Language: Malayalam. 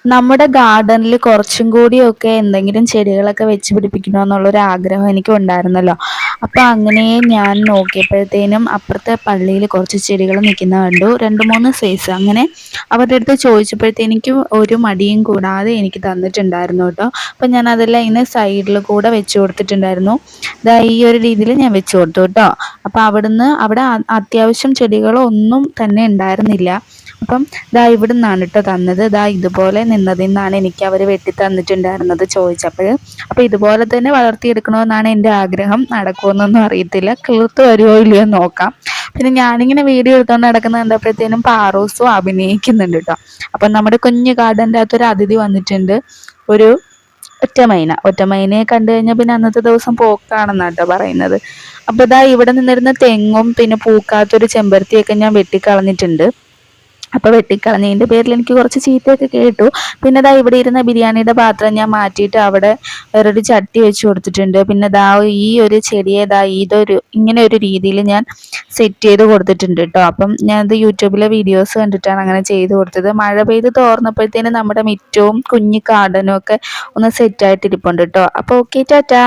നമ്മുടെ ഗാർഡനിൽ കുറച്ചും കൂടിയൊക്കെ എന്തെങ്കിലും ചെടികളൊക്കെ വെച്ച് പിടിപ്പിക്കണമെന്നുള്ളൊരു ആഗ്രഹം എനിക്കും ഉണ്ടായിരുന്നല്ലോ. അപ്പോൾ അങ്ങനെ ഞാൻ നോക്കിയപ്പോഴത്തേനും അപ്പുറത്തെ പള്ളിയിൽ കുറച്ച് ചെടികൾ നിൽക്കുന്ന കണ്ടു, രണ്ട് മൂന്ന് സൈസ്. അങ്ങനെ അവരുടെ അടുത്ത് ചോദിച്ചപ്പോഴത്തേനും എനിക്ക് ഒരു മടിയും കൂടാതെ എനിക്ക് തന്നിട്ടുണ്ടായിരുന്നു കേട്ടോ. അപ്പം ഞാൻ അതെല്ലാം ഇങ്ങനെ സൈഡിൽ കൂടെ വെച്ച് കൊടുത്തിട്ടുണ്ടായിരുന്നു. ഇതാ ഈ ഒരു രീതിയിൽ ഞാൻ വെച്ച് കൊടുത്തു കേട്ടോ. അപ്പോൾ അവിടെ അത്യാവശ്യം ചെടികളൊന്നും തന്നെ ഉണ്ടായിരുന്നില്ല. അപ്പം ദാ ഇവിടെ നിന്നാണ് കേട്ടോ തന്നത്. ദാ ഇതുപോലെ നിന്നതിൽ നിന്നാണ് എനിക്ക് അവർ വെട്ടി തന്നിട്ടുണ്ടായിരുന്നത് ചോദിച്ചപ്പോൾ. അപ്പോൾ ഇതുപോലെ തന്നെ വളർത്തിയെടുക്കണമെന്നാണ് എൻ്റെ ആഗ്രഹം. നടക്കുമെന്നൊന്നും അറിയത്തില്ല, കിളിർത്ത് വരുമോ ഇല്ലയോ എന്ന് നോക്കാം. പിന്നെ ഞാനിങ്ങനെ വീഡിയോ എടുത്തുകൊണ്ട് നടക്കുന്നത് കണ്ടപ്പോഴത്തേനും പാറൂസും അഭിനയിക്കുന്നുണ്ട് കേട്ടോ. അപ്പം നമ്മുടെ കുഞ്ഞു ഗാർഡൻ്റെ അകത്തൊരു അതിഥി വന്നിട്ടുണ്ട്, ഒരു ഒറ്റമൈനയെ കണ്ടു കഴിഞ്ഞാൽ പിന്നെ അന്നത്തെ ദിവസം പോക്കാണെന്നാട്ടോ പറയുന്നത്. അപ്പോൾ ഇതാ ഇവിടെ നിന്നിരുന്ന തെങ്ങും പിന്നെ പൂക്കാത്തൊരു ചെമ്പരത്തിയൊക്കെ ഞാൻ വെട്ടിക്കളഞ്ഞിട്ടുണ്ട്. അപ്പോൾ വെട്ടിക്കളഞ്ഞതിൻ്റെ പേരിൽ എനിക്ക് കുറച്ച് ചീത്തയൊക്കെ കേട്ടു. പിന്നെ ദാ ഇവിടെ ഇരുന്ന ബിരിയാണിയുടെ പാത്രം ഞാൻ മാറ്റിയിട്ട് അവിടെ വേറൊരു ചട്ടി വെച്ച് കൊടുത്തിട്ടുണ്ട്. പിന്നെ ദാ ഈ ഒരു ചെടിയെ ഇങ്ങനെ ഒരു രീതിയിൽ ഞാൻ സെറ്റ് ചെയ്ത് കൊടുത്തിട്ടുണ്ട് കേട്ടോ. അപ്പം ഞാനത് യൂട്യൂബിലെ വീഡിയോസ് കണ്ടിട്ടാണ് അങ്ങനെ ചെയ്ത് കൊടുത്തത്. മഴ പെയ്ത് തോർന്നപ്പോഴത്തേനും നമ്മുടെ മിറ്റവും കുഞ്ഞു ഗാർഡനും ഒക്കെ ഒന്ന് സെറ്റായിട്ടിരിപ്പുണ്ട് കേട്ടോ. അപ്പോൾ ഓക്കെ, ടാറ്റാ.